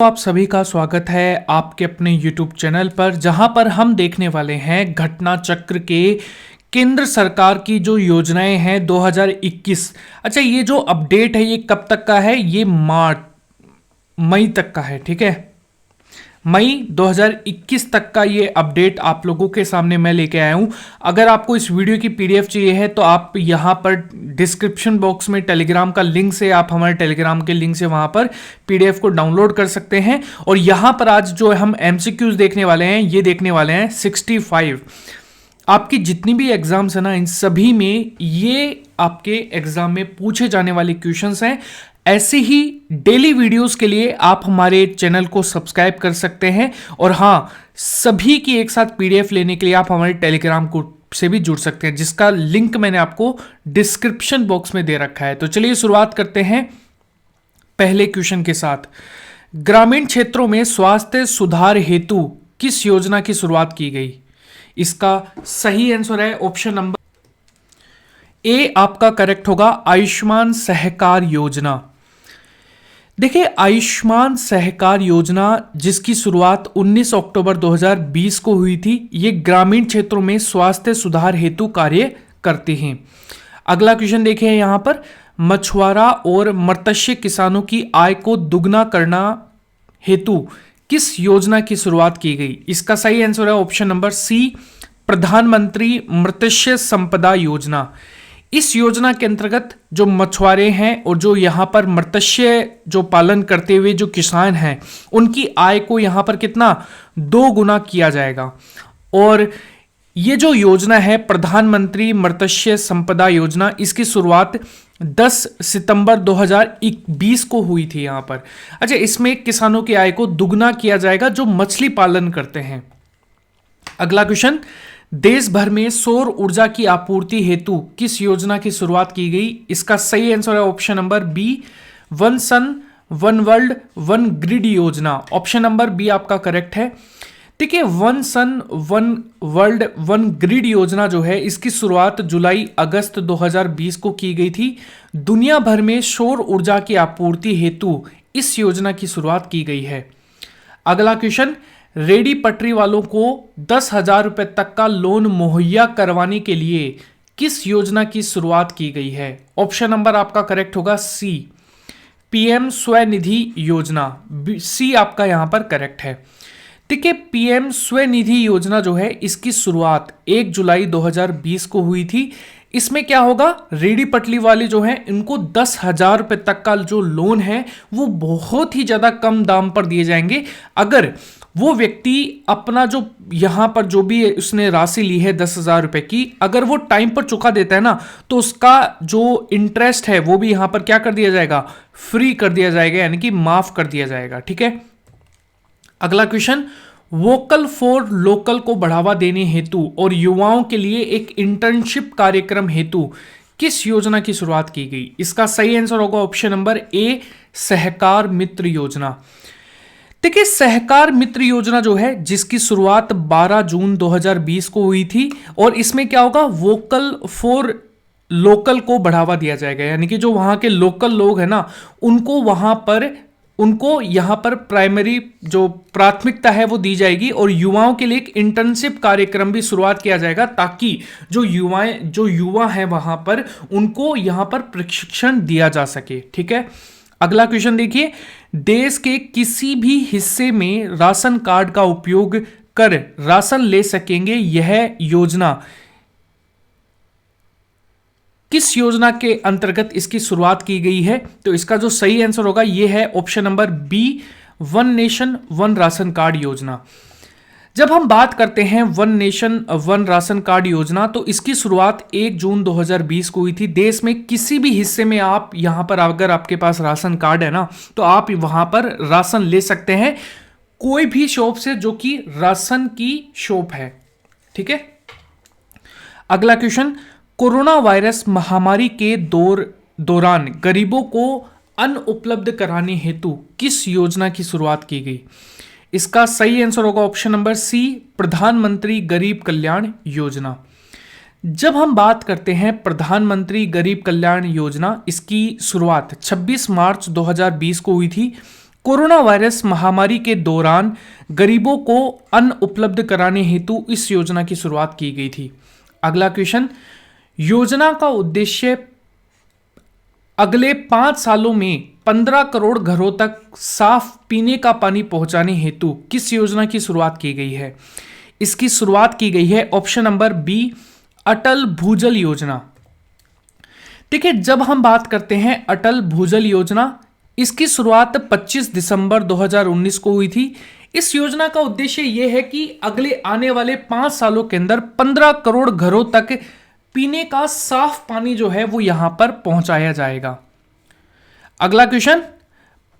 तो आप सभी का स्वागत है आपके अपने YouTube चैनल पर, जहां पर हम देखने वाले हैं घटना चक्र के केंद्र सरकार की जो योजनाएं हैं 2021। अच्छा, ये जो अपडेट है ये कब तक का है? ये मई तक का है। ठीक है, मई 2021 तक का ये अपडेट आप लोगों के सामने मैं लेके आया हूं। अगर आपको इस वीडियो की पीडीएफ चाहिए है तो आप यहां पर डिस्क्रिप्शन बॉक्स में टेलीग्राम का लिंक से, आप हमारे टेलीग्राम के लिंक से वहां पर पीडीएफ को डाउनलोड कर सकते हैं। और यहां पर आज जो हम एमसीक्यूज देखने वाले हैं, ये देखने वाले हैं 65। आपकी जितनी भी एग्जाम्स है ना, इन सभी में ये आपके एग्जाम में पूछे जाने वाले क्वेश्चंस हैं। ऐसे ही डेली वीडियोस के लिए आप हमारे चैनल को सब्सक्राइब कर सकते हैं। और हाँ, सभी की एक साथ पीडीएफ लेने के लिए आप हमारे टेलीग्राम को से भी जुड़ सकते हैं, जिसका लिंक मैंने आपको डिस्क्रिप्शन बॉक्स में दे रखा है। तो चलिए शुरुआत करते हैं पहले क्वेश्चन के साथ। ग्रामीण क्षेत्रों में स्वास्थ्य सुधार हेतु किस योजना की शुरुआत की गई? इसका सही आंसर है ऑप्शन नंबर ए आपका करेक्ट होगा, आयुष्मान सहकार योजना। देखिए, आयुष्मान सहकार योजना जिसकी शुरुआत 19 अक्टूबर 2020 को हुई थी, ये ग्रामीण क्षेत्रों में स्वास्थ्य सुधार हेतु कार्य करते हैं। अगला क्वेश्चन देखिए यहां पर, मछुआरा और मत्स्य किसानों की आय को दुगना करना हेतु किस योजना की शुरुआत की गई? इसका सही आंसर है ऑप्शन नंबर सी, प्रधानमंत्री मत्स्य संपदा योजना। इस योजना के अंतर्गत जो मछुआरे हैं और जो यहां पर मत्स्य जो पालन करते हुए जो किसान हैं, उनकी आय को यहां पर कितना 2 गुना किया जाएगा। और ये जो योजना है प्रधानमंत्री मत्स्य संपदा योजना, इसकी शुरुआत 10 सितंबर 2020 को हुई थी यहां पर। अच्छा, इसमें किसानों की आय को दुगना किया जाएगा जो मछली पालन करते हैं। अगला क्वेश्चन, देश भर में सौर ऊर्जा की आपूर्ति हेतु किस योजना की शुरुआत की गई? इसका सही आंसर है option number B, one sun one world one grid योजना। ऑप्शन नंबर बी आपका करेक्ट है। देखिए, one sun one world one grid योजना जो है, इसकी शुरुआत जुलाई अगस्त 2020 को की गई थी। दुनिया भर में सौर ऊर्जा की आपूर्ति हेतु इस योजना की शुरुआत की गई है। अगला क्वेश्चन, रेडी पटरी वालों को 10,000 रुपए तक का लोन मुहैया करवाने के लिए किस योजना की शुरुआत की गई है? ऑप्शन नंबर आपका करेक्ट होगा सी, पीएम स्वनिधि योजना। सी आपका यहां पर करेक्ट है। देखिए, पीएम स्वनिधि योजना जो है, इसकी शुरुआत 1 जुलाई 2020 को हुई थी। इसमें क्या होगा, रेडी पटली वाले जो हैं, इनको 10,000 रुपए तक का जो लोन है वो बहुत ही ज्यादा कम दाम पर दिए जाएंगे। अगर वो व्यक्ति अपना जो यहां पर जो भी उसने राशि ली है 10,000 रुपए की, अगर वो टाइम पर चुका देता है ना, तो उसका जो इंटरेस्ट है वो भी यहां पर क्या कर दिया जाएगा, फ्री कर दिया जाएगा, यानी कि माफ कर दिया जाएगा। ठीक है। अगला क्वेश्चन, वोकल फॉर लोकल को बढ़ावा देने हेतु और युवाओं के लिए एक इंटर्नशिप कार्यक्रम हेतु किस योजना की शुरुआत की गई? इसका सही आंसर होगा ऑप्शन नंबर ए, सहकार मित्र योजना। देखिए, सहकार मित्र योजना जो है, जिसकी शुरुआत 12 जून 2020 को हुई थी, और इसमें क्या होगा, वोकल फॉर लोकल को बढ़ावा दिया जाएगा, यानी कि जो वहां के लोकल लोग हैं ना, उनको यहां पर प्राइमरी जो प्राथमिकता है वो दी जाएगी। और युवाओं के लिए एक इंटर्नशिप कार्यक्रम भी शुरुआत किया जाएगा, ताकि जो युवा हैं वहां पर, उनको यहां पर प्रशिक्षण दिया जा सके। ठीक है। अगला क्वेश्चन देखिए, देश के किसी भी हिस्से में राशन कार्ड का उपयोग कर राशन ले सकेंगे, यह योजना किस योजना के अंतर्गत इसकी शुरुआत की गई है? तो इसका जो सही आंसर होगा यह है option number B, one nation one ration card योजना। जब हम बात करते हैं one nation one ration card योजना, तो इसकी शुरुआत 1 जून 2020 को हुई थी। देश में किसी भी हिस्से में आप यहां पर, अगर आपके पास राशन कार्ड है ना, तो आप वहां पर राशन ले सकते हैं कोई भी शॉप से जो कि राशन की शॉप है। ठीक है। अगला क्वेश्चन, कोरोना वायरस महामारी के दौरान गरीबों को अन्न उपलब्ध कराने हेतु किस योजना की शुरुआत की गई? इसका सही आंसर होगा ऑप्शन नंबर सी, प्रधानमंत्री गरीब कल्याण योजना। जब हम बात करते हैं प्रधानमंत्री गरीब कल्याण योजना, इसकी शुरुआत 26 मार्च 2020 को हुई थी। कोरोना वायरस महामारी के दौरान गरीबों को अन्न उपलब्ध कराने हेतु इस योजना की शुरुआत की गई थी। अगला क्वेश्चन, योजना का उद्देश्य अगले 5 सालों में 15 करोड़ घरों तक साफ पीने का पानी पहुंचाने हेतु किस योजना की शुरुआत की गई है? इसकी शुरुआत की गई है ऑप्शन नंबर बी, अटल भूजल योजना। देखिए, जब हम बात करते हैं अटल भूजल योजना, इसकी शुरुआत 25 दिसंबर 2019 को हुई थी। इस योजना का उद्देश्य यह है कि अगले आने वाले 5 सालों के अंदर 15 करोड़ घरों तक पीने का साफ पानी जो है वो यहां पर पहुंचाया जाएगा। अगला क्वेश्चन,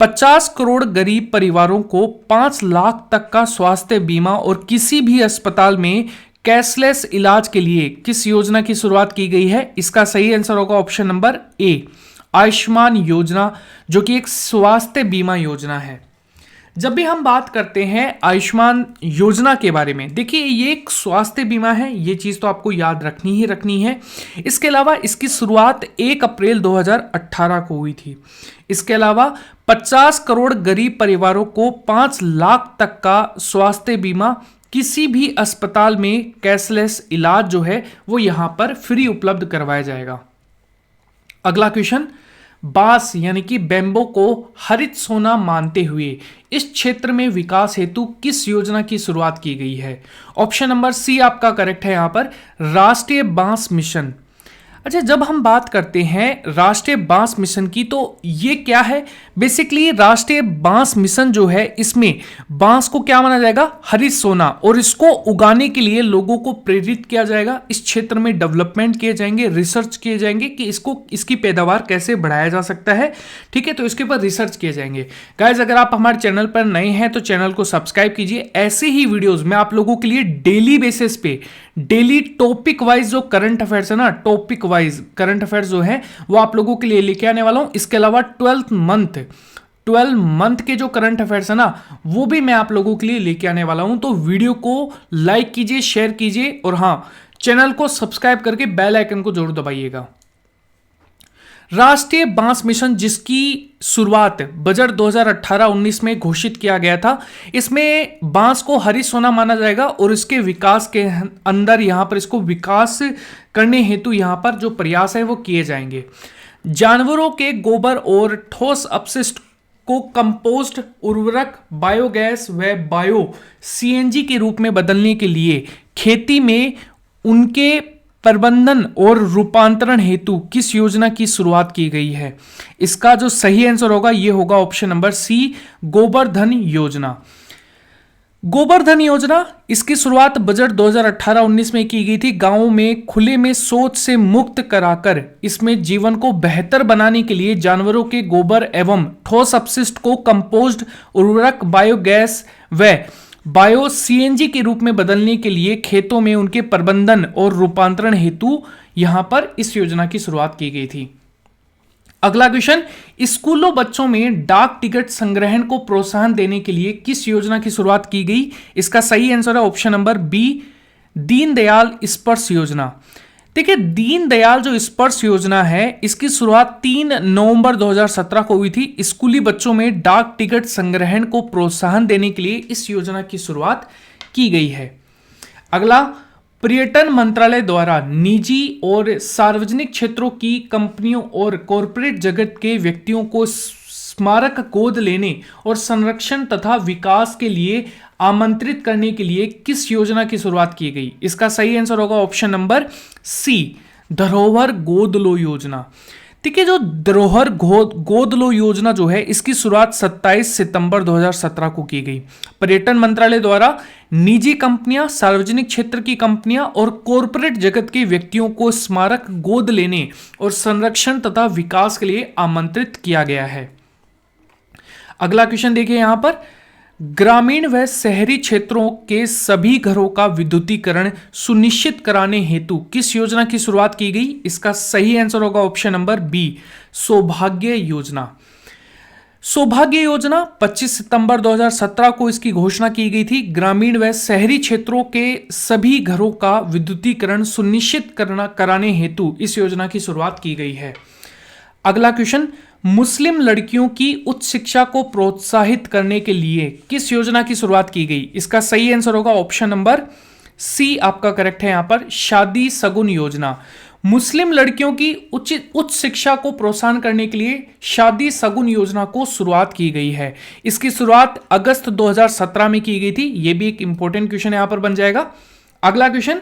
50 करोड़ गरीब परिवारों को 5 लाख तक का स्वास्थ्य बीमा और किसी भी अस्पताल में कैशलेस इलाज के लिए किस योजना की शुरुआत की गई है? इसका सही आंसर होगा ऑप्शन नंबर ए, आयुष्मान योजना, जो कि एक स्वास्थ्य बीमा योजना है। जब भी हम बात करते हैं आयुष्मान योजना के बारे में, देखिए ये एक स्वास्थ्य बीमा है, ये चीज तो आपको याद रखनी ही रखनी है। इसके अलावा इसकी शुरुआत 1 अप्रैल 2018 को हुई थी। इसके अलावा 50 करोड़ गरीब परिवारों को 5 लाख तक का स्वास्थ्य बीमा, किसी भी अस्पताल में कैशलेस इलाज जो है वो यहां पर फ्री उपलब्ध करवाया जाएगा। अगला क्वेश्चन, बांस यानी कि बैम्बो को हरित सोना मानते हुए इस क्षेत्र में विकास हेतु किस योजना की शुरुआत की गई है? ऑप्शन नंबर सी आपका करेक्ट है यहां पर, राष्ट्रीय बांस मिशन। अच्छा, जब हम बात करते हैं राष्ट्रीय बांस मिशन की, तो ये क्या है? बेसिकली राष्ट्रीय बांस मिशन जो है, इसमें बांस को क्या माना जाएगा? हरित सोना, और इसको उगाने के लिए लोगों को प्रेरित किया जाएगा। इस क्षेत्र में डेवलपमेंट किए जाएंगे, रिसर्च किए जाएंगे कि इसकी पैदावार कैसे बढ़ाया जा सकता है। ठीक है, तो इसके ऊपर रिसर्च किए जाएंगे। गाइज, अगर आप हमारे चैनल पर नए हैं तो चैनल को सब्सक्राइब कीजिए। ऐसे ही वीडियोज मैं आप लोगों के लिए डेली बेसिस पे, डेली टॉपिक वाइज जो करंट अफेयर्स है ना, टॉपिक वाइज करंट अफेयर्स जो है वो आप लोगों के लिए लेके आने वाला हूं। इसके अलावा 12 मंथ के जो करंट अफेयर्स है ना, वो भी मैं आप लोगों के लिए लेके आने वाला हूं। तो वीडियो को लाइक कीजिए, शेयर कीजिए, और हां, चैनल को सब्सक्राइब करके बेल आइकन को जरूर दबाइएगा। राष्ट्रीय बांस मिशन, जिसकी शुरुआत बजट 2018-19 में घोषित किया गया था, इसमें बांस को हरित सोना माना जाएगा और इसके विकास के अंदर यहां पर इसको विकास करने हेतु यहां पर जो प्रयास है वो किए जाएंगे। जानवरों के गोबर और ठोस अपशिष्ट को कंपोस्ट, उर्वरक, बायोगैस व बायो सीएनजी के रूप में बदलने के लिए खेती में उनके प्रबंधन और रूपांतरण हेतु किस योजना की शुरुआत की गई है? इसका जो सही आंसर होगा ये होगा ऑप्शन नंबर सी, गोबर्धन योजना। गोबर्धन योजना, इसकी शुरुआत बजट 2018-19 में की गई थी। गांवों में खुले में शौच से मुक्त कराकर इसमें जीवन को बेहतर बनाने के लिए जानवरों के गोबर एवं ठोस अपशिष्ट को कंपोस्ट, उर्वरक, बायोगैस व बायो सीएनजी के रूप में बदलने के लिए खेतों में उनके प्रबंधन और रूपांतरण हेतु यहां पर इस योजना की शुरुआत की गई थी। अगला क्वेश्चन, स्कूलों बच्चों में डाक टिकट संग्रहण को प्रोत्साहन देने के लिए किस योजना की शुरुआत की गई? इसका सही आंसर है ऑप्शन नंबर बी, दीनदयाल स्पर्श योजना। देखिए, दीनदयाल जो स्पर्श योजना है, इसकी शुरुआत 3 नवंबर 2017 को हुई थी। स्कूली बच्चों में डाक टिकट संग्रहण को प्रोत्साहन देने के लिए इस योजना की शुरुआत की गई है। अगला, पर्यटन मंत्रालय द्वारा निजी और सार्वजनिक क्षेत्रों की कंपनियों और कॉरपोरेट जगत के व्यक्तियों को स्मारक गोद लेने और संरक्षण तथा विकास के लिए आमंत्रित करने के लिए किस योजना की शुरुआत की गई? इसका सही आंसर होगा ऑप्शन नंबर सी, धरोहर गोद लो योजना। ठीक है, जो धरोहर गोद लो योजना जो है, इसकी शुरुआत 27 सितंबर 2017 को की गई। पर्यटन मंत्रालय द्वारा निजी कंपनियां, सार्वजनिक क्षेत्र की कंपनियां और कॉरपोरेट जगत के व्यक्तियों को स्मारक गोद लेने और संरक्षण तथा विकास के लिए आमंत्रित किया गया है। अगला क्वेश्चन देखिए यहां पर, ग्रामीण व शहरी क्षेत्रों के सभी घरों का विद्युतीकरण सुनिश्चित कराने हेतु किस योजना की शुरुआत की गई? इसका सही आंसर होगा ऑप्शन नंबर बी, सौभाग्य योजना। सौभाग्य योजना 25 सितंबर 2017 को इसकी घोषणा की गई थी। ग्रामीण व शहरी क्षेत्रों के सभी घरों का विद्युतीकरण सुनिश्चित कराने हेतु इस योजना की शुरुआत की गई है। अगला क्वेश्चन, मुस्लिम लड़कियों की उच्च शिक्षा को प्रोत्साहित करने के लिए किस योजना की शुरुआत की गई? इसका सही आंसर होगा ऑप्शन नंबर सी आपका करेक्ट है। यहां पर शादी सगुन योजना, मुस्लिम लड़कियों की उच्च शिक्षा को प्रोत्साहन करने के लिए शादी सगुन योजना को शुरुआत की गई है। इसकी शुरुआत अगस्त 2017 में की गई थी। यह भी एक इंपॉर्टेंट क्वेश्चन यहां पर बन जाएगा। अगला क्वेश्चन,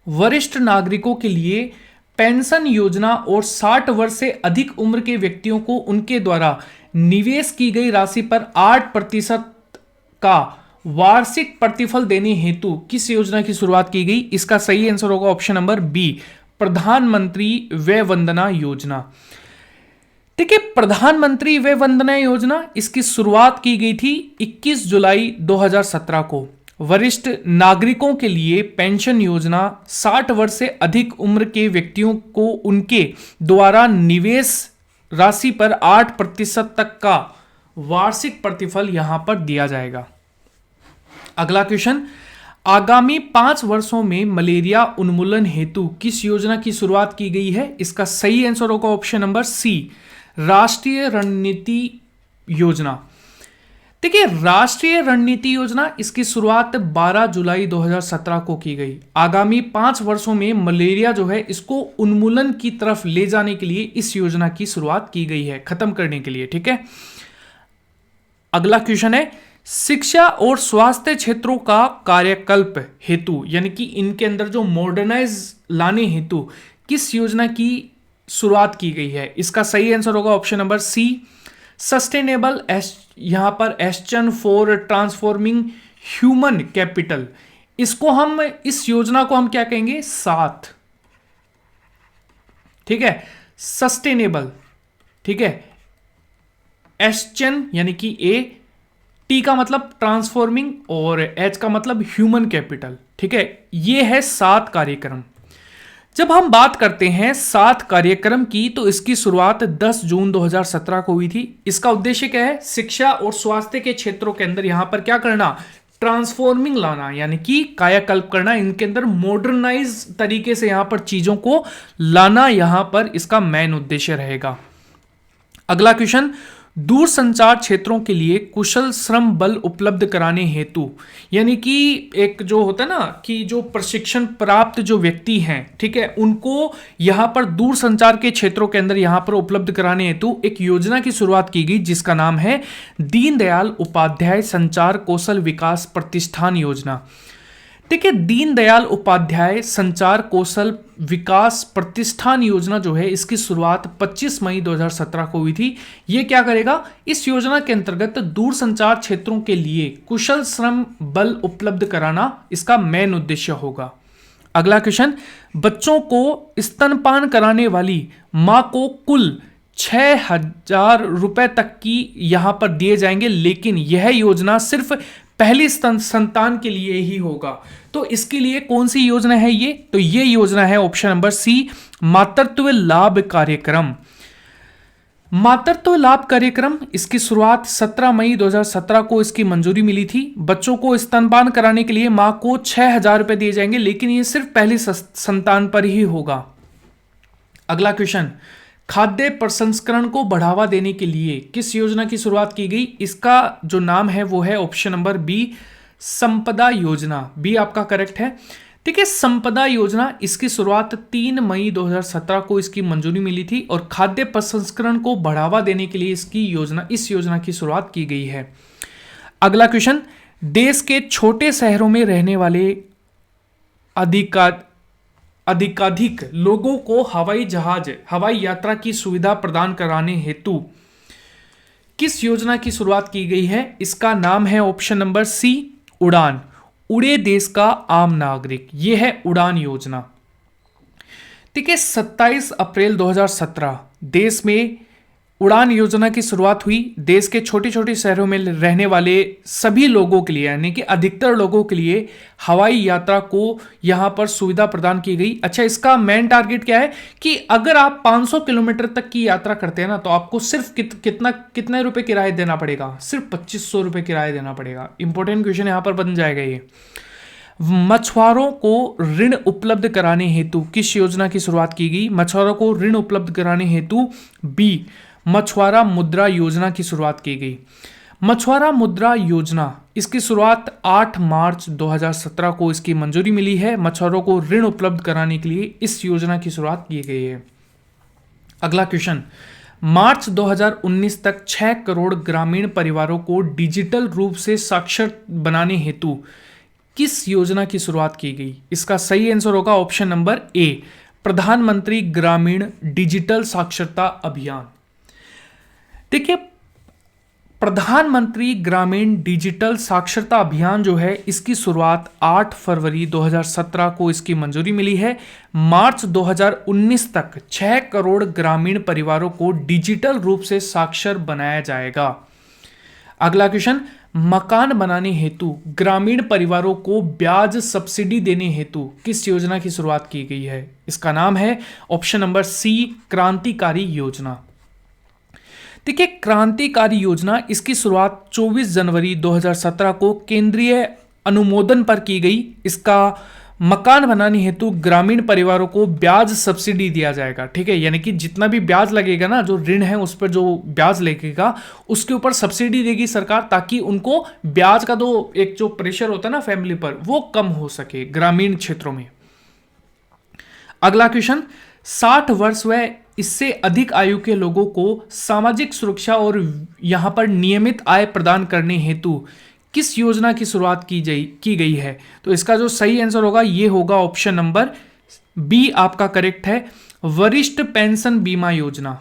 वरिष्ठ नागरिकों के लिए पेंशन योजना और 60 वर्ष से अधिक उम्र के व्यक्तियों को उनके द्वारा निवेश की गई राशि पर 8% का वार्षिक प्रतिफल देने हेतु किस योजना की शुरुआत की गई? इसका सही आंसर होगा ऑप्शन नंबर बी, प्रधानमंत्री वय वंदना योजना। ठीक है, प्रधानमंत्री वय वंदना योजना, इसकी शुरुआत की गई थी 21 जुलाई 2017 को। वरिष्ठ नागरिकों के लिए पेंशन योजना 60 वर्ष से अधिक उम्र के व्यक्तियों को उनके द्वारा निवेश राशि पर 8% तक का वार्षिक प्रतिफल यहां पर दिया जाएगा। अगला क्वेश्चन, आगामी 5 वर्षों में मलेरिया उन्मूलन हेतु किस योजना की शुरुआत की गई है? इसका सही आंसर होगा ऑप्शन नंबर सी, राष्ट्रीय रणनीति योजना। देखिए, राष्ट्रीय रणनीति योजना, इसकी शुरुआत 12 जुलाई 2017 को की गई। आगामी 5 वर्षों में मलेरिया जो है इसको उन्मूलन की तरफ ले जाने के लिए इस योजना की शुरुआत की गई है, खत्म करने के लिए। ठीक है, अगला क्वेश्चन है, शिक्षा और स्वास्थ्य क्षेत्रों का कार्यकल्प हेतु, यानी कि इनके अंदर जो मॉडर्नाइज लाने हेतु किस योजना की शुरुआत की गई है? इसका सही आंसर होगा ऑप्शन नंबर सी, सस्टेनेबल यहां पर action for transforming human capital. इसको हम, इस योजना को हम क्या कहेंगे? साथ। ठीक है, सस्टेनेबल। ठीक है, एक्शन यानी कि ए, टी का मतलब ट्रांसफॉर्मिंग और एच का मतलब ह्यूमन कैपिटल। ठीक है, ये है 7 कार्यक्रम। जब हम बात करते हैं 7 कार्यक्रम की, तो इसकी शुरुआत 10 जून 2017 को हुई थी। इसका उद्देश्य क्या है? शिक्षा और स्वास्थ्य के क्षेत्रों के अंदर यहां पर क्या करना? ट्रांसफॉर्मिंग लाना, यानी कि कायाकल्प करना, इनके अंदर मॉडर्नाइज तरीके से यहां पर चीजों को लाना, यहां पर इसका मेन उद्देश्य रहेगा। अगला क्वेश्चन, दूर संचार क्षेत्रों के लिए कुशल श्रम बल उपलब्ध कराने हेतु, यानी कि एक जो होता है ना कि जो प्रशिक्षण प्राप्त जो व्यक्ति हैं, ठीक है, उनको यहां पर दूर संचार के क्षेत्रों के अंदर यहां पर उपलब्ध कराने हेतु एक योजना की शुरुआत की गई, जिसका नाम है दीनदयाल उपाध्याय संचार कौशल विकास प्रतिष्ठान योजना। ठीक है, दीनदयाल उपाध्याय संचार कौशल विकास प्रतिष्ठान योजना जो है, इसकी शुरुआत 25 मई 2017 को हुई थी। यह क्या करेगा? इस योजना के अंतर्गत दूर संचार क्षेत्रों के लिए कुशल श्रम बल उपलब्ध कराना इसका मेन उद्देश्य होगा। अगला क्वेश्चन, बच्चों को स्तनपान कराने वाली मां को कुल 6,000 रुपए तक की यहां पर दिए जाएंगे, लेकिन यह योजना सिर्फ पहली संतान के लिए ही होगा। तो इसके लिए कौन सी योजना है ये? तो ये योजना है ऑप्शन नंबर सी, मातृत्व लाभ कार्यक्रम। मातृत्व लाभ कार्यक्रम, इसकी शुरुआत 17 मई 2017 को इसकी मंजूरी मिली थी। बच्चों को स्तनपान कराने के लिए मां को 6,000 रुपए दिए जाएंगे, लेकिन ये सिर्फ पहली संतान पर ही होगा। अगला क्वेश्चन, खाद्य प्रसंस्करण को बढ़ावा देने के लिए किस योजना की शुरुआत की गई? इसका जो नाम है वो है ऑप्शन नंबर बी, संपदा योजना। बी आपका करेक्ट है। ठीक है, संपदा योजना, इसकी शुरुआत 3 मई 2017 को इसकी मंजूरी मिली थी और खाद्य प्रसंस्करण को बढ़ावा देने के लिए इस योजना की शुरुआत की गई है। अगला क्वेश्चन, देश के छोटे शहरों में रहने वाले अधिकाधिक लोगों को हवाई यात्रा की सुविधा प्रदान कराने हेतु किस योजना की शुरुआत की गई है? इसका नाम है ऑप्शन नंबर सी, उड़ान। उड़े देश का आम नागरिक, यह है उड़ान योजना। ठीक है, 27 अप्रैल 2017 देश में उड़ान योजना की शुरुआत हुई। देश के छोटे छोटे शहरों में रहने वाले सभी लोगों के लिए, यानी कि अधिकतर लोगों के लिए हवाई यात्रा को यहां पर सुविधा प्रदान की गई। अच्छा, इसका मेन टारगेट क्या है कि अगर आप 500 किलोमीटर तक की यात्रा करते हैं ना, तो आपको सिर्फ कितने रुपए किराया देना पड़ेगा? सिर्फ 2500 रुपए किराया देना पड़ेगा। इंपॉर्टेंट क्वेश्चन यहां पर बन जाएगा ये। मछुआरों को ऋण उपलब्ध कराने हेतु किस योजना की शुरुआत की गई? मछुआरों को ऋण उपलब्ध कराने हेतु बी, मछुआरा मुद्रा योजना की शुरुआत की गई? मछुआरा मुद्रा योजना, इसकी शुरुआत 8 मार्च 2017 को इसकी मंजूरी मिली है। मछुआरों को ऋण उपलब्ध कराने के लिए इस योजना की शुरुआत की गई है। अगला क्वेश्चन, मार्च 2019 तक 6 करोड़ ग्रामीण परिवारों को डिजिटल रूप से साक्षर बनाने हेतु किस योजना की शुरुआत की गई? इसका सही आंसर होगा ऑप्शन नंबर ए, प्रधानमंत्री ग्रामीण डिजिटल साक्षरता अभियान। देखिए, प्रधानमंत्री ग्रामीण डिजिटल साक्षरता अभियान जो है, इसकी शुरुआत 8 फरवरी 2017 को इसकी मंजूरी मिली है। मार्च 2019 तक 6 करोड़ ग्रामीण परिवारों को डिजिटल रूप से साक्षर बनाया जाएगा। अगला क्वेश्चन, मकान बनाने हेतु ग्रामीण परिवारों को ब्याज सब्सिडी देने हेतु किस योजना की शुरुआत की गई है? इसका नाम है ऑप्शन नंबर सी, क्रांतिकारी योजना। देखिए, क्रांतिकारी योजना, इसकी शुरुआत 24 जनवरी 2017 को केंद्रीय अनुमोदन पर की गई। इसका मकान बनाने हेतु ग्रामीण परिवारों को ब्याज सब्सिडी दिया जाएगा। ठीक है, यानी कि जितना भी ब्याज लगेगा ना, जो ऋण है उस पर जो ब्याज लगेगा उसके ऊपर सब्सिडी देगी सरकार, ताकि उनको ब्याज का एक जो प्रेशर होता है ना फैमिली पर, वो कम हो सके ग्रामीण क्षेत्रों में। अगला क्वेश्चन, 60 वर्ष व इससे अधिक आयु के लोगों को सामाजिक सुरक्षा और यहां पर नियमित आय प्रदान करने हेतु किस योजना की शुरुआत की गई है? तो इसका जो सही आंसर होगा ये होगा ऑप्शन नंबर बी, आपका करेक्ट है, वरिष्ठ पेंशन बीमा योजना।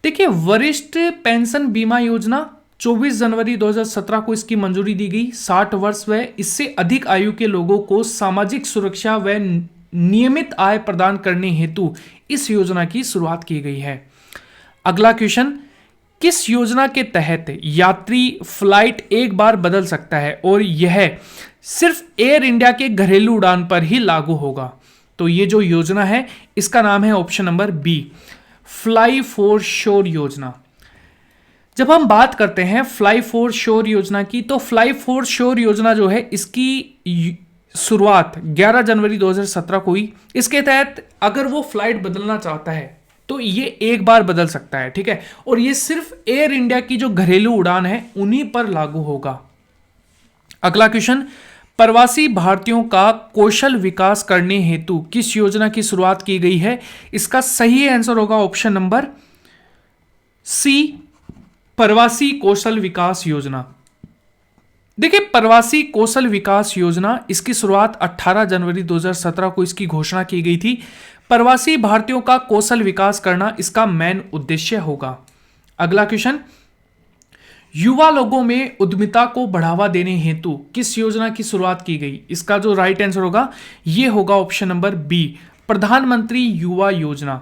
देखिए, वरिष्ठ पेंशन बीमा योजना 24 जनवरी 2017 को इसकी मंजूरी दी गई। 60 वर्ष व इससे अधिक आयु के लोगों को सामाजिक सुरक्षा व नियमित आय प्रदान करने हेतु इस योजना की शुरुआत की गई है। अगला क्वेश्चन, किस योजना के तहत यात्री फ्लाइट एक बार बदल सकता है और यह सिर्फ एयर इंडिया के घरेलू उड़ान पर ही लागू होगा? तो ये जो योजना है इसका नाम है option number B, fly for sure योजना। जब हम बात करते हैं फ्लाई फॉर श्योर योजना की, तो फ्लाई फॉर श्योर योजना जो है इसकी शुरुआत 11 जनवरी 2017 को हुई। इसके तहत अगर वो फ्लाइट बदलना चाहता है तो ये एक बार बदल सकता है। ठीक है, और ये सिर्फ एयर इंडिया की जो घरेलू उड़ान है उन्हीं पर लागू होगा। अगला क्वेश्चन, प्रवासी भारतीयों का कौशल विकास करने हेतु किस योजना की शुरुआत की गई है? इसका सही आंसर होगा ऑप्शन नंबर सी, प्रवासी कौशल विकास योजना। देखिए, प्रवासी कौशल विकास योजना, इसकी शुरुआत 18 जनवरी 2017 को इसकी घोषणा की गई थी। प्रवासी भारतीयों का कौशल विकास करना इसका मेन उद्देश्य होगा। अगला क्वेश्चन, युवा लोगों में उद्यमिता को बढ़ावा देने हेतु किस योजना की शुरुआत की गई? इसका जो राइट आंसर होगा ये होगा ऑप्शन नंबर बी, प्रधानमंत्री युवा योजना।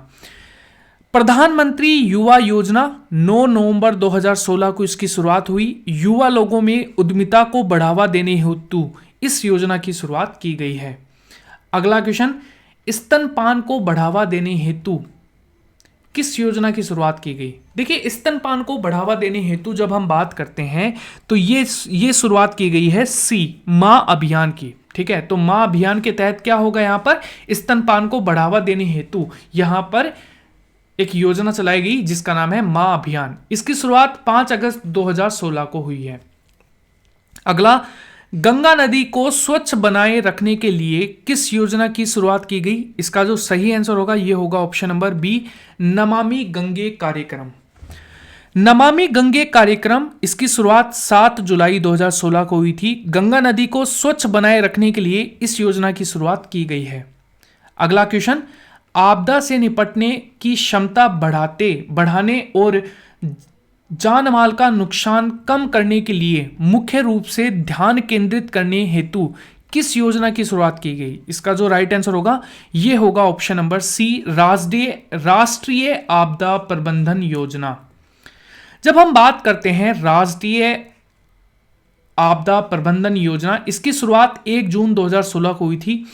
प्रधानमंत्री युवा योजना 9 नवंबर 2016 को इसकी शुरुआत हुई। युवा लोगों में उद्यमिता को बढ़ावा देने हेतु इस योजना की शुरुआत की गई है। अगला क्वेश्चन, स्तनपान को बढ़ावा देने हेतु किस योजना की शुरुआत की गई? देखिए, स्तनपान को बढ़ावा देने हेतु जब हम बात करते हैं तो ये शुरुआत की गई है सी, मां अभियान की। ठीक है, तो मां अभियान के तहत क्या होगा, यहां पर स्तनपान को बढ़ावा देने हेतु यहां पर एक योजना चलाई गई जिसका नाम है मां अभियान। इसकी शुरुआत 5 अगस्त 2016 को हुई है। अगला, गंगा नदी को स्वच्छ बनाए रखने के लिए किस योजना की शुरुआत की गई? इसका जो सही आंसर होगा ये होगा option number B, Namami Gange कार्यक्रम। नमामि गंगे कार्यक्रम, इसकी शुरुआत 7 जुलाई 2016 को हुई थी। गंगा नदी को स्वच्छ बनाए रखने के लिए इस योजना की शुरुआत की गई है। अगला क्वेश्चन, आपदा से निपटने की क्षमता बढ़ाने और जान माल का नुकसान कम करने के लिए मुख्य रूप से ध्यान केंद्रित करने हेतु किस योजना की शुरुआत की गई? इसका जो राइट आंसर होगा ये होगा ऑप्शन नंबर सी, राष्ट्रीय आपदा प्रबंधन योजना। जब हम बात करते हैं राष्ट्रीय आपदा प्रबंधन योजना, इसकी शुरुआत 1 जून 2016 को हुई थी।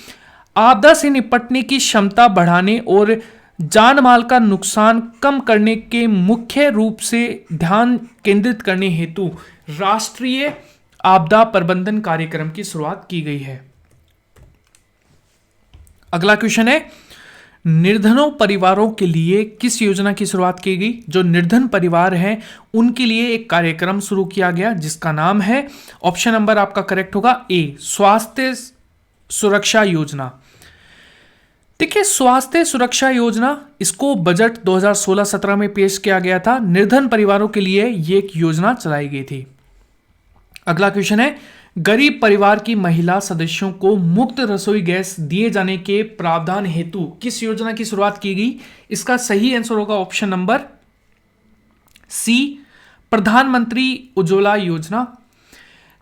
आपदा से निपटने की क्षमता बढ़ाने और जान माल का नुकसान कम करने के मुख्य रूप से ध्यान केंद्रित करने हेतु राष्ट्रीय आपदा प्रबंधन कार्यक्रम की शुरुआत की गई है। अगला क्वेश्चन है, निर्धनों परिवारों के लिए किस योजना की शुरुआत की गई? जो निर्धन परिवार हैं उनके लिए एक कार्यक्रम शुरू किया गया जिसका नाम है, ऑप्शन नंबर आपका करेक्ट होगा ए, स्वास्थ्य सुरक्षा योजना। देखिए, स्वास्थ्य सुरक्षा योजना, इसको बजट 2016-17 में पेश किया गया था। निर्धन परिवारों के लिए ये एक योजना चलाई गई थी। अगला क्वेश्चन है, गरीब परिवार की महिला सदस्यों को मुफ्त रसोई गैस दिए जाने के प्रावधान हेतु किस योजना की शुरुआत की गई? इसका सही आंसर होगा ऑप्शन नंबर सी, प्रधानमंत्री उज्ज्वला योजना।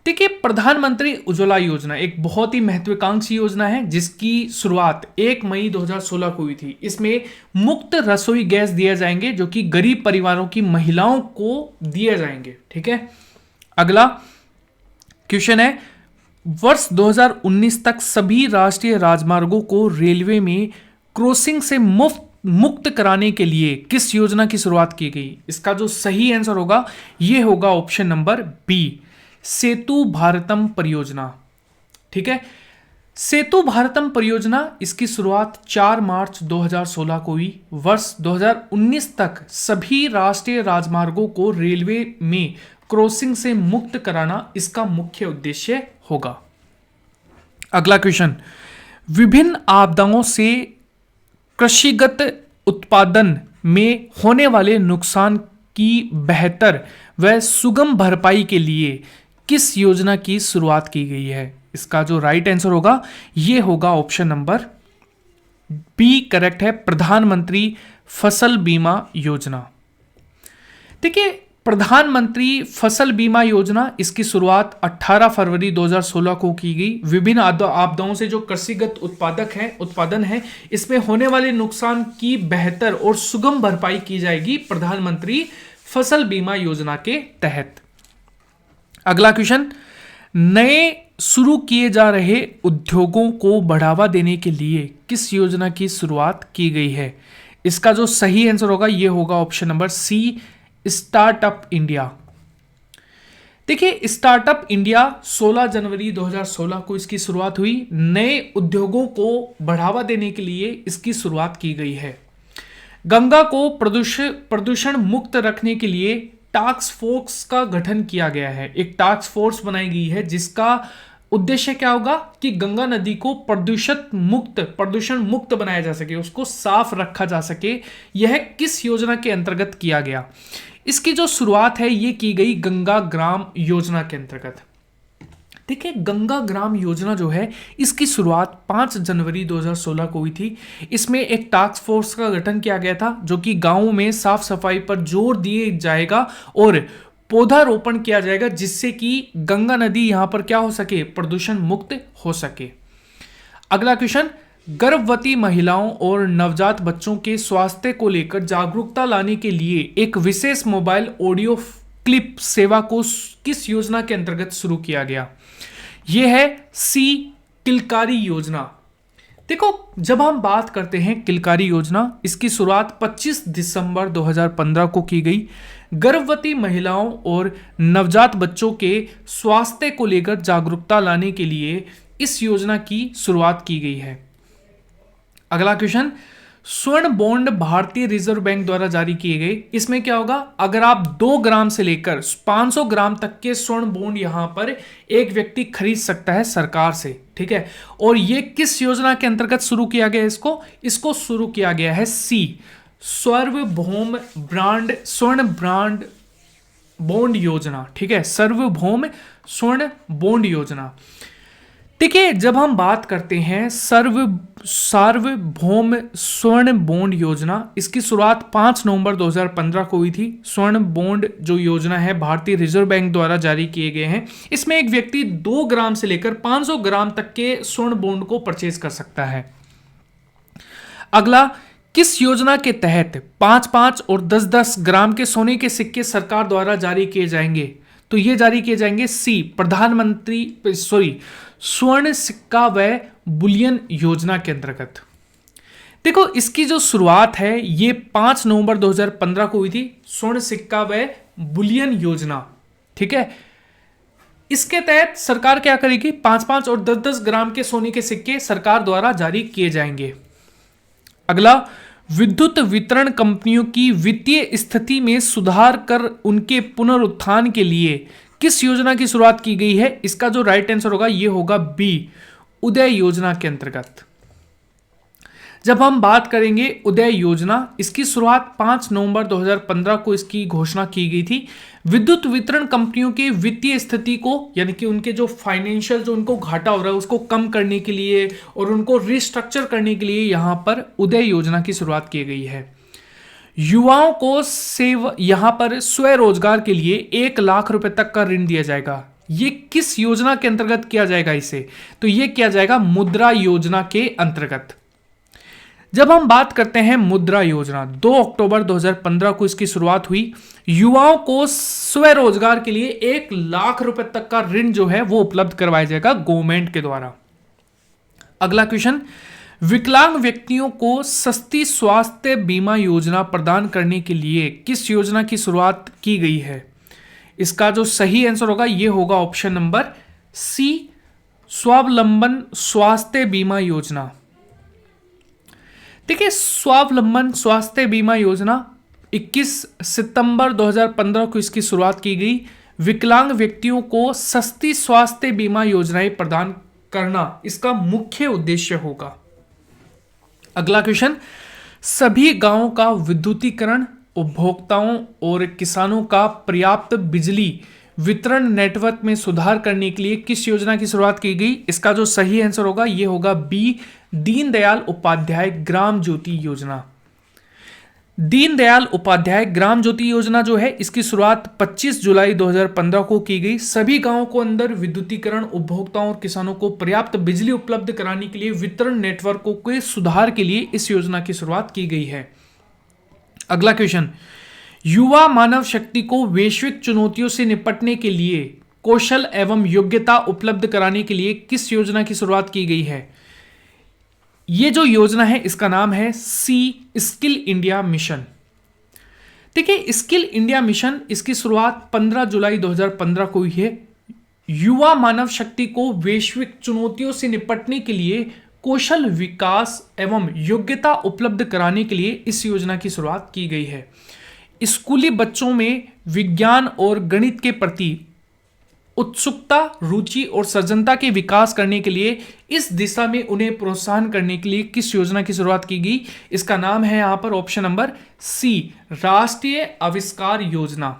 देखिए, प्रधानमंत्री उज्ज्वला योजना एक बहुत ही महत्वाकांक्षी योजना है जिसकी शुरुआत 1 मई 2016 को हुई थी। इसमें मुफ्त रसोई गैस दिए जाएंगे जो कि गरीब परिवारों की महिलाओं को दिए जाएंगे। ठीक है, अगला क्वेश्चन है, वर्ष 2019 तक सभी राष्ट्रीय राजमार्गों को रेलवे में क्रॉसिंग से मुक्त कराने के लिए किस योजना की शुरुआत की गई? इसका जो सही आंसर होगा यह होगा option number B, Setu Bharatam परियोजना। ठीक है, सेतु भारतम परियोजना, इसकी शुरुआत 4 मार्च 2016 को हुई। वर्ष 2019 तक सभी राष्ट्रीय राजमार्गों को रेलवे में क्रॉसिंग से मुक्त कराना इसका मुख्य उद्देश्य होगा। अगला क्वेश्चन, विभिन्न आपदाओं से कृषिगत उत्पादन में होने वाले नुकसान की बेहतर व सुगम भरपाई के लिए किस योजना की शुरुआत की गई है? इसका जो राइट आंसर होगा यह होगा ऑप्शन नंबर बी, करेक्ट है, प्रधानमंत्री फसल बीमा योजना। देखिए, प्रधानमंत्री फसल बीमा योजना, इसकी शुरुआत 18 फरवरी 2016 को की गई। विभिन्न आपदाओं से जो कृषिगत उत्पादन है इसमें होने वाले नुकसान की बेहतर और सुगम भरपाई की जाएगी प्रधानमंत्री फसल बीमा योजना के तहत। अगला क्वेश्चन, नए शुरू किए जा रहे उद्योगों को बढ़ावा देने के लिए किस योजना की शुरुआत की गई है? इसका जो सही आंसर होगा यह होगा option number C, startup India. देखिए, स्टार्टअप इंडिया 16 जनवरी 2016 को इसकी शुरुआत हुई। नए उद्योगों को बढ़ावा देने के लिए इसकी शुरुआत की गई है। गंगा को प्रदूषण मुक्त रखने के लिए टास्क फोर्स का गठन किया गया है। एक टास्क फोर्स बनाई गई है जिसका उद्देश्य क्या होगा कि गंगा नदी को प्रदूषण मुक्त बनाया जा सके, उसको साफ रखा जा सके। यह किस योजना के अंतर्गत किया गया? इसकी जो शुरुआत है ये की गई गंगा ग्राम योजना के अंतर्गत। देखिए, गंगा ग्राम योजना जो है इसकी शुरुआत 5 जनवरी 2016 को हुई थी। इसमें एक टास्क फोर्स का गठन किया गया था जो कि गांवों में साफ सफाई पर जोर दिए जाएगा और पौधारोपण किया जाएगा जिससे कि गंगा नदी यहां पर क्या हो सके, प्रदूषण मुक्त हो सके। अगला क्वेश्चन, गर्भवती महिलाओं और नवजात बच्चों के स्वास्थ्य को लेकर जागरूकता लाने के लिए एक विशेष मोबाइल ऑडियो क्लिप सेवा को किस योजना के अंतर्गत शुरू किया गया? यह है सी, किलकारी योजना। देखो, जब हम बात करते हैं किलकारी योजना, इसकी शुरुआत 25 दिसंबर 2015 को की गई। गर्भवती महिलाओं और नवजात बच्चों के स्वास्थ्य को लेकर जागरूकता लाने के लिए इस योजना की शुरुआत की गई है। अगला क्वेश्चन, स्वर्ण बॉन्ड भारतीय रिजर्व बैंक द्वारा जारी किए गए। इसमें क्या होगा, अगर आप 2 ग्राम से लेकर 500 ग्राम तक के स्वर्ण बॉन्ड यहां पर एक व्यक्ति खरीद सकता है सरकार से। ठीक है, और ये किस योजना के अंतर्गत शुरू किया गया? इसको शुरू किया गया है सी, सार्वभौम स्वर्ण बॉन्ड योजना। ठीक है, सार्वभौम स्वर्ण बॉन्ड योजना। देखिए, जब हम बात करते हैं सार्वभौम स्वर्ण बॉन्ड योजना, इसकी शुरुआत 5 नवंबर 2015 को हुई थी। स्वर्ण बॉन्ड जो योजना है भारतीय रिजर्व बैंक द्वारा जारी किए गए हैं। इसमें एक व्यक्ति 2 ग्राम से लेकर 500 ग्राम तक के स्वर्ण बॉन्ड को परचेज कर सकता है। अगला, किस योजना के तहत 5-5 और 10-10 ग्राम के सोने के सिक्के सरकार द्वारा जारी किए जाएंगे? तो ये जारी किए जाएंगे सी, स्वर्ण सिक्का व बुलियन योजना के अंतर्गत। देखो, इसकी जो शुरुआत है ये 5 नवंबर 2015 को हुई थी, स्वर्ण सिक्का व बुलियन योजना। ठीक है, इसके तहत सरकार क्या करेगी, 5-5 और 10-10 ग्राम के सोने के सिक्के सरकार द्वारा जारी किए जाएंगे। अगला, विद्युत वितरण कंपनियों की वित्तीय स्थिति में सुधार कर उनके पुनरुत्थान के लिए किस योजना की शुरुआत की गई है? इसका जो राइट आंसर होगा ये होगा बी, उदय योजना के अंतर्गत। जब हम बात करेंगे उदय योजना, इसकी शुरुआत 5 नवंबर 2015 को इसकी घोषणा की गई थी। विद्युत वितरण कंपनियों के वित्तीय स्थिति को, यानी कि उनके जो फाइनेंशियल जो उनको घाटा हो रहा है उसको कम करने के लिए और उनको रिस्ट्रक्चर करने के लिए यहां पर उदय योजना की शुरुआत की गई है। युवाओं को यहां पर स्वरोजगार के लिए 1 लाख रुपए तक का ऋण दिया जाएगा। ये किस योजना के अंतर्गत किया जाएगा इसे? तो ये किया जाएगा मुद्रा योजना के अंतर्गत। जब हम बात करते हैं मुद्रा योजना, 2 अक्टूबर 2015 को इसकी शुरुआत हुई। युवाओं को स्वरोजगार के लिए 1 लाख रुपए तक का ऋण जो है वो उपलब्ध करवाया जाएगा गवर्नमेंट के द्वारा। अगला क्वेश्चन, विकलांग व्यक्तियों को सस्ती स्वास्थ्य बीमा योजना प्रदान करने के लिए किस योजना की शुरुआत की गई है? इसका जो सही आंसर होगा ये होगा ऑप्शन नंबर सी, स्वावलंबन स्वास्थ्य बीमा योजना। देखिए, स्वावलंबन स्वास्थ्य बीमा योजना 21 सितंबर 2015 को इसकी शुरुआत की गई। विकलांग व्यक्तियों को सस्ती स्वास्थ्य बीमा योजनाएं प्रदान करना इसका मुख्य उद्देश्य होगा। अगला क्वेश्चन, सभी गांवों का विद्युतीकरण, उपभोक्ताओं और किसानों का पर्याप्त बिजली वितरण नेटवर्क में सुधार करने के लिए किस योजना की शुरुआत की गई? इसका जो सही आंसर होगा ये होगा बी, दीनदयाल उपाध्याय ग्राम ज्योति योजना। दीनदयाल उपाध्याय ग्राम ज्योति योजना जो है इसकी शुरुआत 25 जुलाई 2015 को की गई। सभी गांवों को अंदर विद्युतीकरण, उपभोक्ताओं और किसानों को पर्याप्त बिजली उपलब्ध कराने के लिए वितरण नेटवर्कों के सुधार के लिए इस योजना की शुरुआत की गई है। अगला क्वेश्चन, युवा मानव शक्ति को वैश्विक चुनौतियों से निपटने के लिए कौशल एवं योग्यता उपलब्ध कराने के लिए किस योजना की शुरुआत की गई है? यह जो योजना है इसका नाम है सी, स्किल इंडिया मिशन। देखिए, स्किल इंडिया मिशन इसकी शुरुआत 15 जुलाई 2015 को हुई है। युवा मानव शक्ति को वैश्विक चुनौतियों से निपटने के लिए कौशल विकास एवं योग्यता उपलब्ध कराने के लिए इस योजना की शुरुआत की गई है। स्कूली बच्चों में विज्ञान और गणित के प्रति उत्सुकता, रुचि और सृजनता के विकास करने के लिए इस दिशा में उन्हें प्रोत्साहन करने के लिए किस योजना की शुरुआत की गई? इसका नाम है यहां पर ऑप्शन नंबर सी, राष्ट्रीय आविष्कार योजना।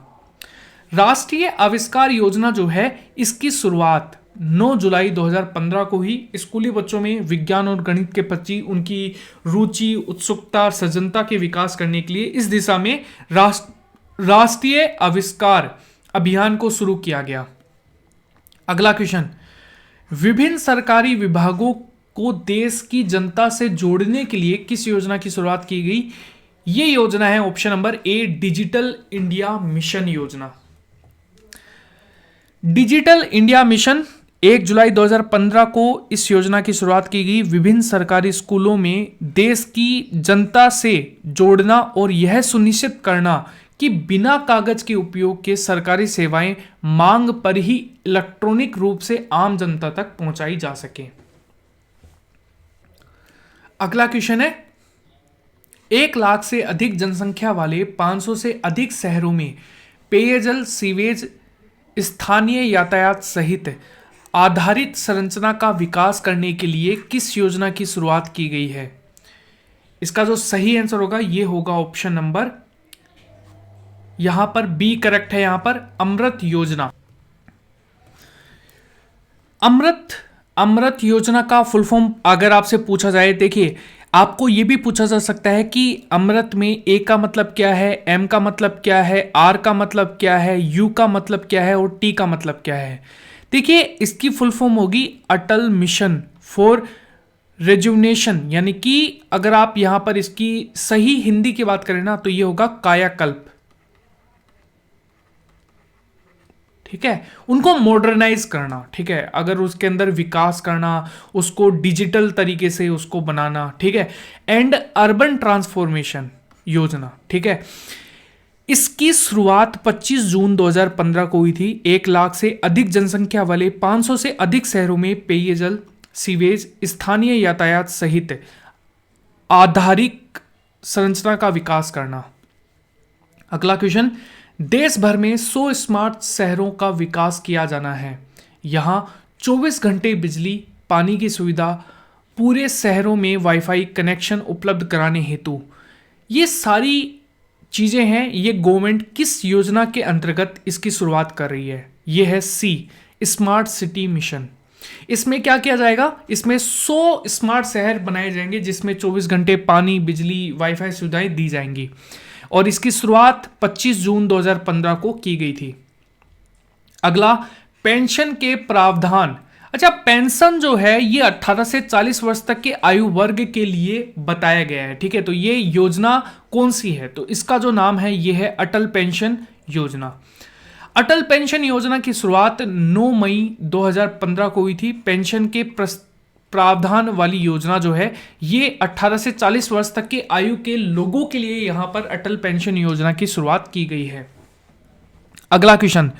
राष्ट्रीय आविष्कार योजना जो है इसकी शुरुआत 9 जुलाई 2015 को ही स्कूली बच्चों में विज्ञान और गणित के प्रति उनकी रुचि, उत्सुकता, सृजनता के विकास करने के लिए इस दिशा में राष्ट्रीय आविष्कार अभियान को शुरू किया गया। अगला क्वेश्चन, विभिन्न सरकारी विभागों को देश की जनता से जोड़ने के लिए किस योजना की शुरुआत की गई? ये योजना है option number A, digital India mission योजना। डिजिटल इंडिया मिशन 1 जुलाई 2015 को इस योजना की शुरुआत की गई। विभिन्न सरकारी स्कूलों में देश की जनता से जोड़ना और यह सुनिश्चित करना कि बिना कागज के उपयोग के सरकारी सेवाएं मांग पर ही इलेक्ट्रॉनिक रूप से आम जनता तक पहुंचाई जा सके। अगला क्वेश्चन है, 1 लाख से अधिक जनसंख्या वाले 500 से अधिक शहरों में पेयजल, सीवेज, स्थानीय यातायात सहित आधारित संरचना का विकास करने के लिए किस योजना की शुरुआत की गई है? इसका जो सही आंसर होगा ये होगा ऑप्शन नंबर, यहां पर बी करेक्ट है, यहां पर अमृत योजना। अमृत योजना का फुल फॉर्म अगर आपसे पूछा जाए, देखिए आपको यह भी पूछा जा सकता है कि अमृत में ए का मतलब क्या है, एम का मतलब क्या है, आर का मतलब क्या है, यू का मतलब क्या है और टी का मतलब क्या है। देखिए, इसकी फुल फॉर्म होगी अटल मिशन फॉर रेजुवनेशन, यानी कि अगर आप यहां पर इसकी सही हिंदी की बात करें ना तो ये होगा कायाकल्प। ठीक है, उनको मॉडर्नाइज करना, ठीक है, अगर उसके अंदर विकास करना, उसको डिजिटल तरीके से उसको बनाना, ठीक है, एंड अर्बन ट्रांसफॉर्मेशन योजना। ठीक है, इसकी शुरुआत 25 जून 2015 को हुई थी। 1 लाख से अधिक जनसंख्या वाले 500 से अधिक शहरों में पेयजल, सीवेज, स्थानीय यातायात सहित आधारित संरचना का विकास करना। अगला क्वेश्चन, देश भर में 100 स्मार्ट शहरों का विकास किया जाना है। यहां 24 घंटे बिजली पानी की सुविधा, पूरे शहरों में वाईफाई कनेक्शन उपलब्ध कराने हेतु, ये सारी चीजें हैं। ये गवर्नमेंट किस योजना के अंतर्गत इसकी शुरुआत कर रही है? ये है सी, स्मार्ट सिटी मिशन। इसमें क्या किया जाएगा? इसमें 100 स्मार्ट शहर बनाए जाएंगे जिसमें 24 घंटे पानी बिजली वाईफाई सुविधाएं दी जाएंगी, और इसकी शुरुआत 25 जून 2015 को की गई थी। अगला, पेंशन के प्रावधान। अच्छा, पेंशन जो है ये 18 से 40 वर्ष तक के आयु वर्ग के लिए बताया गया है। ठीक है, तो ये योजना कौन सी है? तो इसका जो नाम है ये है अटल पेंशन योजना। अटल पेंशन योजना की शुरुआत 9 मई 2015 को हुई थी। पेंशन के प्रावधान वाली योजना जो है ये 18 से 40 वर्ष तक के आयु के लोगों के लिए यहां पर अटल पेंशन योजना की शुरुआत की गई है। अगला क्वेश्चन,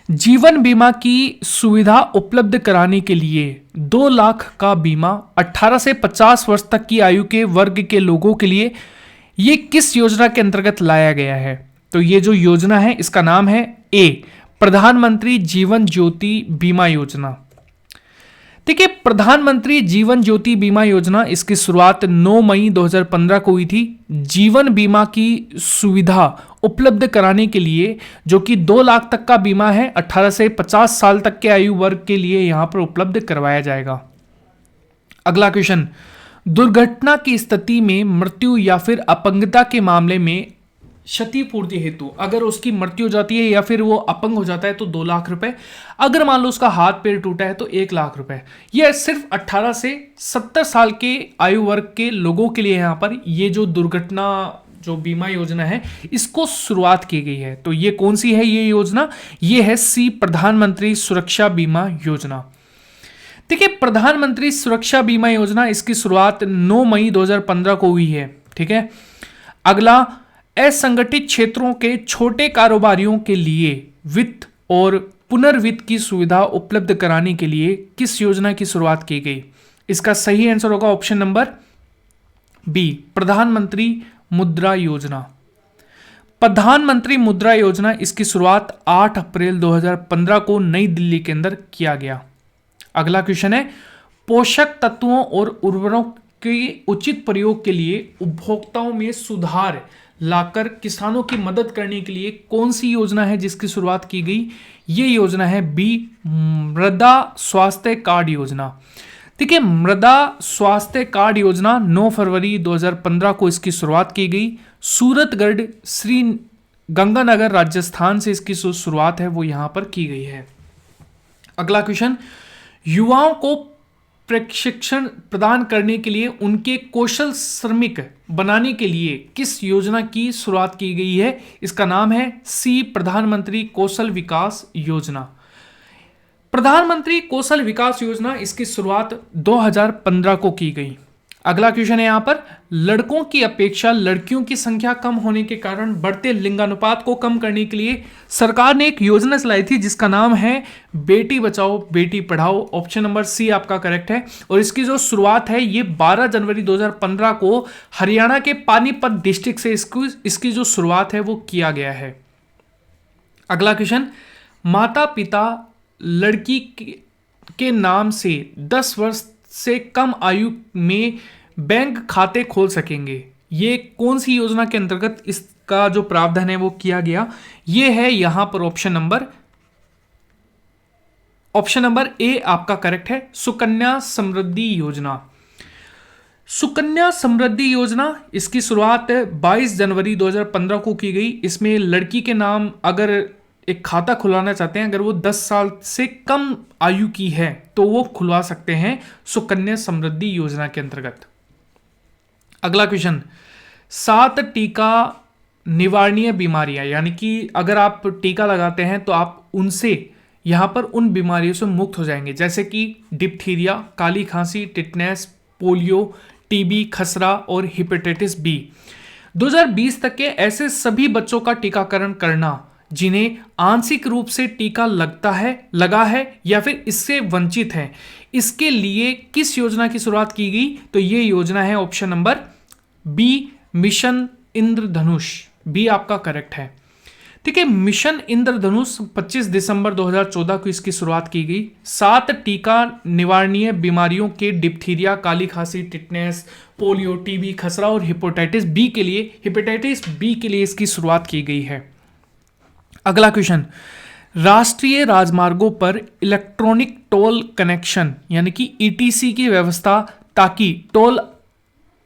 जीवन बीमा की सुविधा उपलब्ध कराने के लिए 2 लाख का बीमा 18 से 50 वर्ष तक की आयु के वर्ग के लोगों के लिए ये किस योजना के अंतर्गत लाया गया है? तो ये जो योजना है इसका नाम है ए, प्रधानमंत्री जीवन ज्योति बीमा योजना। देखिए, प्रधानमंत्री जीवन ज्योति बीमा योजना, इसकी शुरुआत 9 मई 2015 को हुई थी। जीवन बीमा की सुविधा उपलब्ध कराने के लिए, जो कि 2 लाख तक का बीमा है, 18 से 50 साल तक के आयु वर्ग के लिए यहां पर उपलब्ध करवाया जाएगा। अगला क्वेश्चन, दुर्घटना की स्थिति में मृत्यु या फिर अपंगता के मामले में क्षतिपूर्ति हेतु, अगर उसकी मृत्यु हो जाती है या फिर वो अपंग हो जाता है तो 2 लाख रुपए, अगर मान लो उसका हाथ पैर टूटा है तो 1 लाख रुपए। यह सिर्फ 18 से 70 साल के आयु वर्ग के लोगों के लिए यहां पर ये जो दुर्घटना जो बीमा योजना है इसको शुरुआत की गई है। तो ये कौन सी है ये योजना? ये है सी, प्रधानमंत्री सुरक्षा बीमा योजना। देखिए, प्रधानमंत्री सुरक्षा बीमा योजना, इसकी शुरुआत 9 मई 2015 को हुई है। ठीक है। अगला, असंगठित क्षेत्रों के छोटे कारोबारियों के लिए वित्त और पुनर्वित्त की सुविधा उपलब्ध कराने के लिए किस योजना की शुरुआत की गई? इसका सही आंसर होगा ऑप्शन नंबर बी, प्रधानमंत्री मुद्रा योजना। प्रधानमंत्री मुद्रा योजना, इसकी शुरुआत 8 अप्रैल 2015 को नई दिल्ली के अंदर किया गया। अगला क्वेश्चन है, पोषक तत्वों और उर्वरकों के उचित प्रयोग के लिए उपभोक्ताओं में सुधार लाकर किसानों की मदद करने के लिए कौन सी योजना है जिसकी शुरुआत की गई? ये योजना है बी, मृदा स्वास्थ्य कार्ड योजना। देखिए, मृदा स्वास्थ्य कार्ड योजना 9 फरवरी 2015 को इसकी शुरुआत की गई। सूरतगढ़, श्री गंगानगर, राजस्थान से इसकी शुरुआत है वो यहां पर की गई है। अगला क्वेश्चन, युवाओं को प्रशिक्षण प्रदान करने के लिए उनके कौशल श्रमिक बनाने के लिए किस योजना की शुरुआत की गई है? इसका नाम है सी, प्रधानमंत्री कौशल विकास योजना। प्रधानमंत्री कौशल विकास योजना, इसकी शुरुआत 2015 को की गई। अगला क्वेश्चन है यहां पर, लड़कों की अपेक्षा लड़कियों की संख्या कम होने के कारण बढ़ते लिंगानुपात को कम करने के लिए सरकार ने एक योजना चलाई थी जिसका नाम है बेटी बचाओ बेटी पढ़ाओ। ऑप्शन नंबर सी आपका करेक्ट है। और इसकी जो शुरुआत है ये 12 जनवरी 2015 को हरियाणा के पानीपत डिस्ट्रिक्ट से इसकी जो शुरुआत है वो किया गया है। अगला क्वेश्चन, माता पिता लड़की के नाम से 10 वर्ष से कम आयु में बैंक खाते खोल सकेंगे। ये कौन सी योजना के अंतर्गत इसका जो प्रावधान है वो किया गया? ये है यहां पर ऑप्शन नंबर ए आपका करेक्ट है, सुकन्या समृद्धि योजना। सुकन्या समृद्धि योजना, इसकी शुरुआत 22 जनवरी 2015 को की गई। इसमें लड़की के नाम अगर एक खाता खुलवाना चाहते हैं, अगर वो 10 साल से कम आयु की है तो वो खुलवा सकते हैं सुकन्या समृद्धि योजना के अंतर्गत। अगला क्वेश्चन, 7 टीका निवारणीय बीमारियां, यानी कि अगर आप टीका लगाते हैं तो आप उनसे यहां पर उन बीमारियों से मुक्त हो जाएंगे, जैसे कि डिप्थीरिया, काली खांसी, टिटनेस, पोलियो, टीबी, खसरा और हेपेटाइटिस बी। 2020 तक के ऐसे सभी बच्चों का टीकाकरण करना जिन्हें आंशिक रूप से टीका लगा है या फिर इससे वंचित हैं, इसके लिए किस योजना की शुरुआत की गई? तो ये योजना है ऑप्शन नंबर बी, मिशन इंद्रधनुष, बी आपका करेक्ट है। ठीक है, मिशन इंद्रधनुष 25 दिसंबर 2014 को इसकी शुरुआत की गई। 7 टीका निवारणीय बीमारियों के डिप्थीरिया, काली खांसी, टिटनेस, पोलियो, टीबी, खसरा और हेपेटाइटिस बी के लिए इसकी शुरुआत की गई है। अगला क्वेश्चन, राष्ट्रीय राजमार्गों पर इलेक्ट्रॉनिक टोल कनेक्शन यानी कि ईटीसी की व्यवस्था, ताकि टोल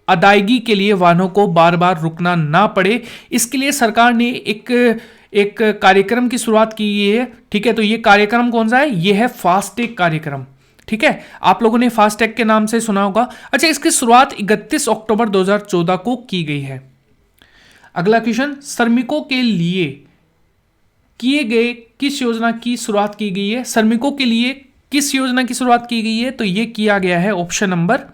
अदायगी के लिए वाहनों को बार बार रुकना ना पड़े, इसके लिए सरकार ने एक कार्यक्रम की शुरुआत की है। ठीक है, तो ये कार्यक्रम कौन सा है? ये है फास्टैग कार्यक्रम। ठीक है, आप लोगों ने फास्टैग के नाम से सुना होगा। अच्छा, इसकी शुरुआत 31 अक्टूबर 2014 को की गई है। अगला क्वेश्चन, श्रमिकों के लिए किए गए किस योजना की शुरुआत की गई है? श्रमिकों के लिए किस योजना की शुरुआत की गई है? तो ये किया गया है ऑप्शन नंबर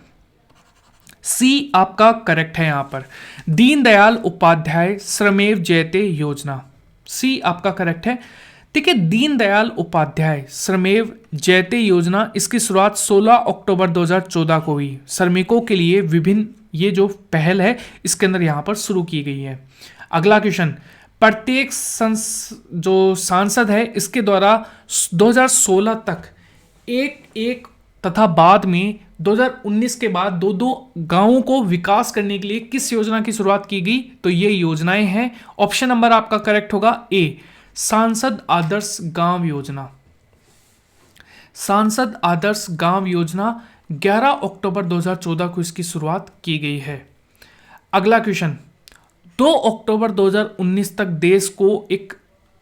सी आपका करेक्ट है। यहां पर दीनदयाल उपाध्याय श्रमेव जयते योजना, सी आपका करेक्ट है। ठीक है, दीनदयाल उपाध्याय श्रमेव जयते योजना, इसकी शुरुआत 16 अक्टूबर 2014 को हुई। श्रमिकों के लिए विभिन्न ये जो पहल है इसके अंदर यहां पर शुरू की गई है। अगला क्वेश्चन, प्रत्येक जो सांसद है इसके द्वारा 2016 तक एक तथा बाद में 2019 के बाद दो गांवों को विकास करने के लिए किस योजना की शुरुआत की गई? तो ये योजनाएं हैं। ऑप्शन नंबर आपका करेक्ट होगा ए, सांसद आदर्श गांव योजना। सांसद आदर्श गांव योजना 11 अक्टूबर 2014 को इसकी शुरुआत की गई है। अगला क्वेश्चन, 2 अक्टूबर 2019 तक देश को एक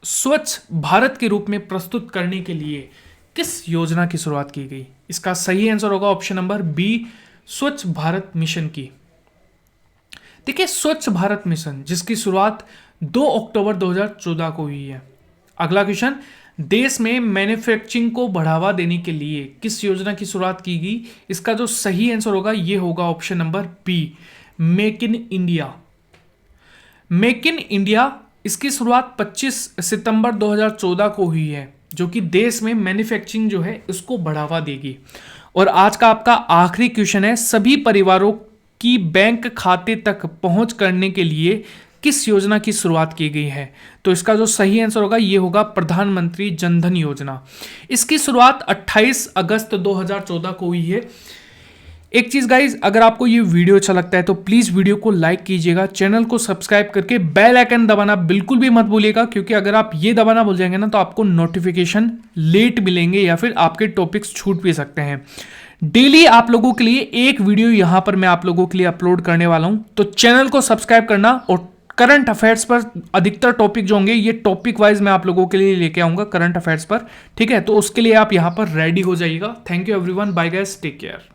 स्वच्छ भारत के रूप में प्रस्तुत करने के लिए किस योजना की शुरुआत की गई? इसका सही आंसर होगा ऑप्शन नंबर बी, स्वच्छ भारत मिशन की। देखिए, स्वच्छ भारत मिशन जिसकी शुरुआत 2 अक्टूबर 2014 को हुई है। अगला क्वेश्चन, देश में मैन्युफैक्चरिंग को बढ़ावा देने के लिए किस योजना की शुरुआत की गई? इसका जो सही आंसर होगा ये होगा option number B, make in India. Make in India, इसकी शुरुआत 25 सितंबर 2014 को हुई है, जो कि देश में मैन्युफैक्चरिंग जो है इसको बढ़ावा देगी। और आज का आपका आखिरी क्वेश्चन है, सभी परिवारों की बैंक खाते तक पहुंच करने के लिए किस योजना की शुरुआत की गई है? तो इसका जो सही आंसर होगा ये होगा प्रधानमंत्री जनधन योजना। इसकी शुरुआत 28 अगस्त 2014 को हुई है। एक चीज गाइज, अगर आपको ये वीडियो अच्छा लगता है तो प्लीज वीडियो को लाइक कीजिएगा, चैनल को सब्सक्राइब करके बेल आइकन दबाना बिल्कुल भी मत भूलिएगा, क्योंकि अगर आप ये दबाना भूल जाएंगे ना तो आपको नोटिफिकेशन लेट मिलेंगे या फिर आपके टॉपिक्स छूट भी सकते हैं। डेली आप लोगों के लिए एक वीडियो यहां पर मैं आप लोगों के लिए अपलोड करने वाला हूं, तो चैनल को सब्सक्राइब करना। और करंट अफेयर्स पर अधिकतर टॉपिक जो होंगे ये टॉपिक वाइज मैं आप लोगों के लिए लेके आऊंगा करंट अफेयर्स पर। ठीक है, तो उसके लिए आप यहां पर रेडी हो जाइएगा। Thank you everyone, bye guys, take care.